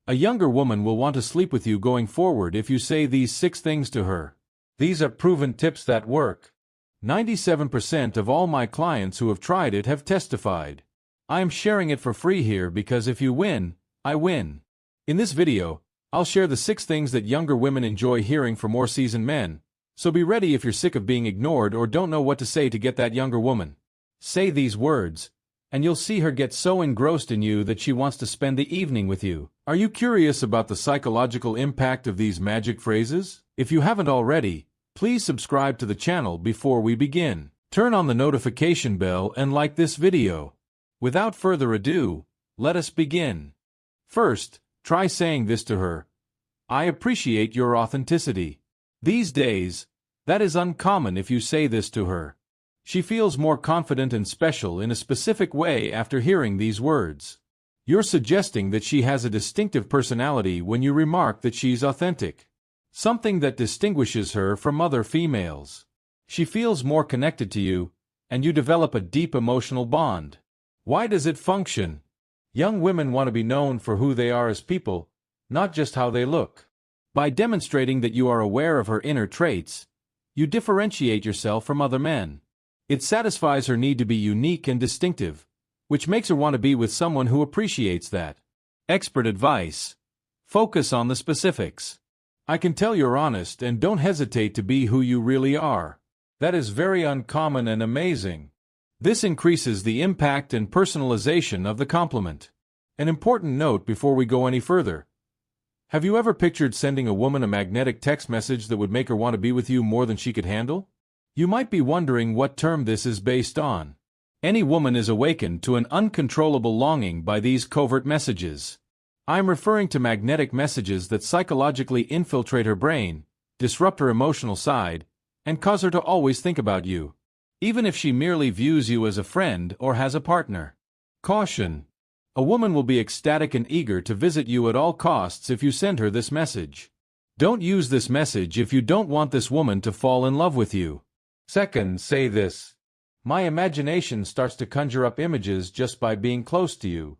A younger woman will want to sleep with you going forward if you say these 6 things to her. These are proven tips that work. 97% of all my clients who have tried it have testified. I am sharing it for free here because if you win, I win. In this video, I'll share the 6 things that younger women enjoy hearing from more seasoned men, so be ready if you're sick of being ignored or don't know what to say to get that younger woman. Say these words, and you'll see her get so engrossed in you that she wants to spend the evening with you. Are you curious about the psychological impact of these magic phrases? If you haven't already, please subscribe to the channel before we begin. Turn on the notification bell and like this video. Without further ado, let us begin. First, try saying this to her. I appreciate your authenticity. These days, that is uncommon if you say this to her. She feels more confident and special in a specific way after hearing these words. You're suggesting that she has a distinctive personality when you remark that she's authentic. Something that distinguishes her from other females. She feels more connected to you, and you develop a deep emotional bond. Why does it function? Young women want to be known for who they are as people, not just how they look. By demonstrating that you are aware of her inner traits, you differentiate yourself from other men. It satisfies her need to be unique and distinctive, which makes her want to be with someone who appreciates that. Expert advice. Focus on the specifics. I can tell you're honest and don't hesitate to be who you really are. That is very uncommon and amazing. This increases the impact and personalization of the compliment. An important note before we go any further. Have you ever pictured sending a woman a magnetic text message that would make her want to be with you more than she could handle? You might be wondering what term this is based on. Any woman is awakened to an uncontrollable longing by these covert messages. I'm referring to magnetic messages that psychologically infiltrate her brain, disrupt her emotional side, and cause her to always think about you, even if she merely views you as a friend or has a partner. Caution. A woman will be ecstatic and eager to visit you at all costs if you send her this message. Don't use this message if you don't want this woman to fall in love with you. Second, say this. My imagination starts to conjure up images just by being close to you.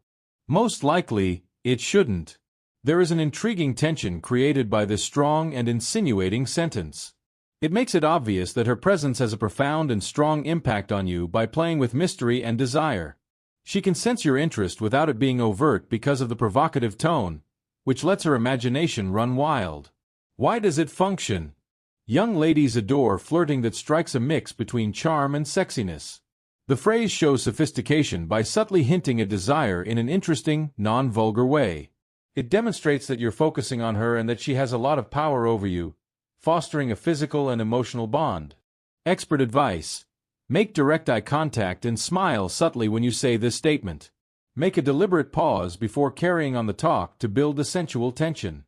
Most likely, it shouldn't. There is an intriguing tension created by this strong and insinuating sentence. It makes it obvious that her presence has a profound and strong impact on you by playing with mystery and desire. She can sense your interest without it being overt because of the provocative tone, which lets her imagination run wild. Why does it function? Young ladies adore flirting that strikes a mix between charm and sexiness. The phrase shows sophistication by subtly hinting at desire in an interesting, non-vulgar way. It demonstrates that you're focusing on her and that she has a lot of power over you, fostering a physical and emotional bond. Expert advice. Make direct eye contact and smile subtly when you say this statement. Make a deliberate pause before carrying on the talk to build the sensual tension.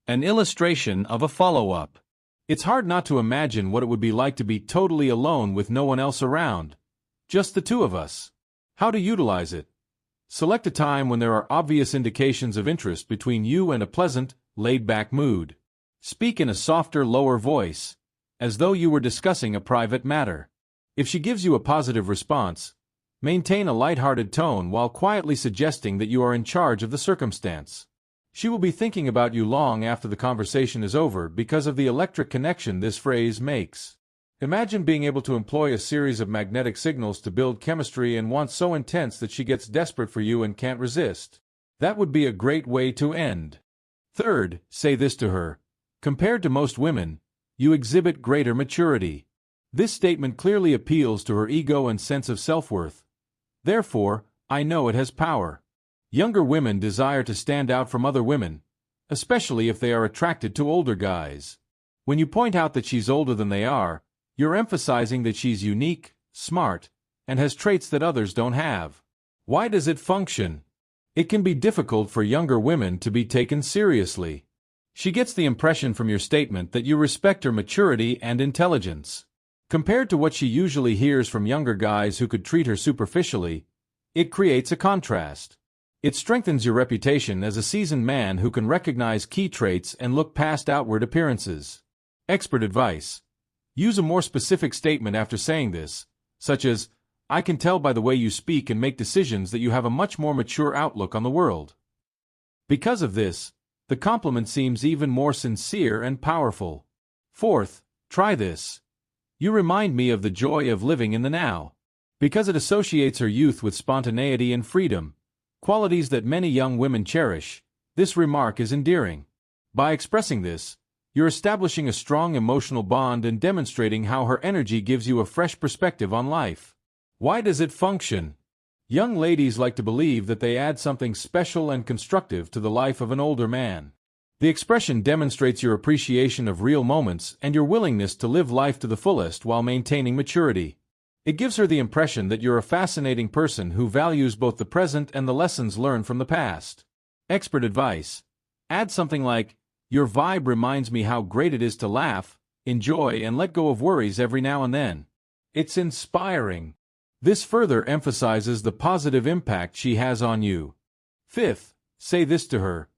An illustration of a follow-up. It's hard not to imagine what it would be like to be totally alone with no one else around. Just the two of us. How to utilize it. Select a time when there are obvious indications of interest between you and a pleasant, laid-back mood. Speak in a softer, lower voice, as though you were discussing a private matter. If she gives you a positive response, maintain a light-hearted tone while quietly suggesting that you are in charge of the circumstance. She will be thinking about you long after the conversation is over because of the electric connection this phrase makes. Imagine being able to employ a series of magnetic signals to build chemistry and want so intense that she gets desperate for you and can't resist. That would be a great way to end. Third, say this to her. Compared to most women, you exhibit greater maturity. This statement clearly appeals to her ego and sense of self-worth. Therefore, I know it has power. Younger women desire to stand out from other women, especially if they are attracted to older guys. When you point out that she's older than they are, you're emphasizing that she's unique, smart, and has traits that others don't have. Why does it function? It can be difficult for younger women to be taken seriously. She gets the impression from your statement that you respect her maturity and intelligence. Compared to what she usually hears from younger guys who could treat her superficially, it creates a contrast. It strengthens your reputation as a seasoned man who can recognize key traits and look past outward appearances. Expert advice. Use a more specific statement after saying this, such as, I can tell by the way you speak and make decisions that you have a much more mature outlook on the world. Because of this, the compliment seems even more sincere and powerful. Fourth, try this. You remind me of the joy of living in the now. Because it associates her youth with spontaneity and freedom, qualities that many young women cherish, this remark is endearing. By expressing this, you're establishing a strong emotional bond and demonstrating how her energy gives you a fresh perspective on life. Why does it function? Young ladies like to believe that they add something special and constructive to the life of an older man. The expression demonstrates your appreciation of real moments and your willingness to live life to the fullest while maintaining maturity. It gives her the impression that you're a fascinating person who values both the present and the lessons learned from the past. Expert advice. Add something like, "Your vibe reminds me how great it is to laugh, enjoy, and let go of worries every now and then. It's inspiring." This further emphasizes the positive impact she has on you. Fifth, say this to her.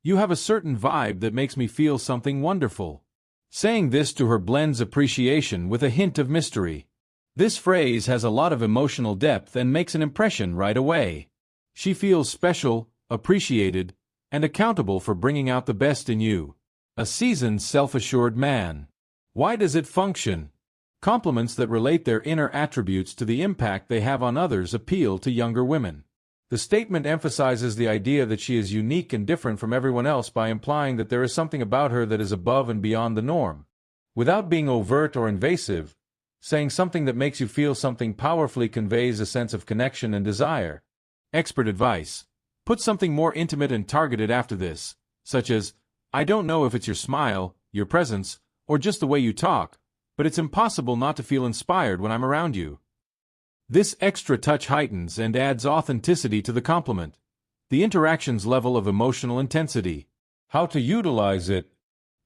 "You have a certain vibe that makes me feel something wonderful." Saying this to her blends appreciation with a hint of mystery. This phrase has a lot of emotional depth and makes an impression right away. She feels special, appreciated, and accountable for bringing out the best in you. A seasoned, self-assured man. Why does it function? Compliments that relate their inner attributes to the impact they have on others appeal to younger women. The statement emphasizes the idea that she is unique and different from everyone else by implying that there is something about her that is above and beyond the norm. Without being overt or invasive, saying something that makes you feel something powerfully conveys a sense of connection and desire. Expert advice. Put something more intimate and targeted after this, such as, "I don't know if it's your smile, your presence, or just the way you talk, but it's impossible not to feel inspired when I'm around you." This extra touch heightens and adds authenticity to the compliment. The interaction's level of emotional intensity. How to utilize it.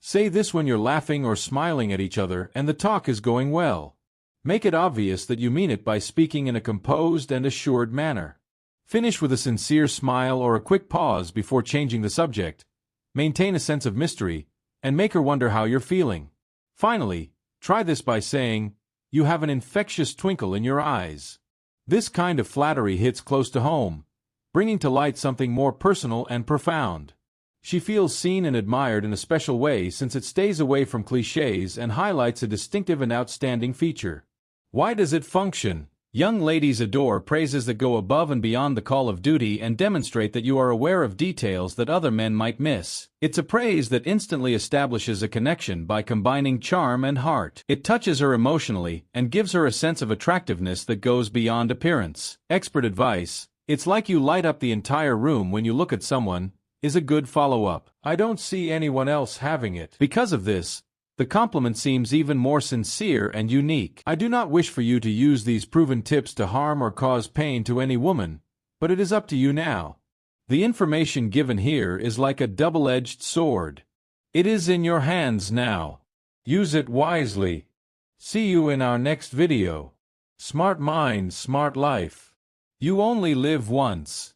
Say this when you're laughing or smiling at each other and the talk is going well. Make it obvious that you mean it by speaking in a composed and assured manner. Finish with a sincere smile or a quick pause before changing the subject. Maintain a sense of mystery, and make her wonder how you're feeling. Finally, try this by saying, "You have an infectious twinkle in your eyes." This kind of flattery hits close to home, bringing to light something more personal and profound. She feels seen and admired in a special way since it stays away from cliches and highlights a distinctive and outstanding feature. Why does it function? Young ladies adore praises that go above and beyond the call of duty and demonstrate that you are aware of details that other men might miss. It's a praise that instantly establishes a connection by combining charm and heart. It touches her emotionally and gives her a sense of attractiveness that goes beyond appearance. Expert advice. It's like you light up the entire room when you look at someone, is a good follow-up. I don't see anyone else having it. Because of this, the compliment seems even more sincere and unique. I do not wish for you to use these proven tips to harm or cause pain to any woman, but it is up to you now. The information given here is like a double-edged sword. It is in your hands now. Use it wisely. See you in our next video. Smart mind, smart life. You only live once.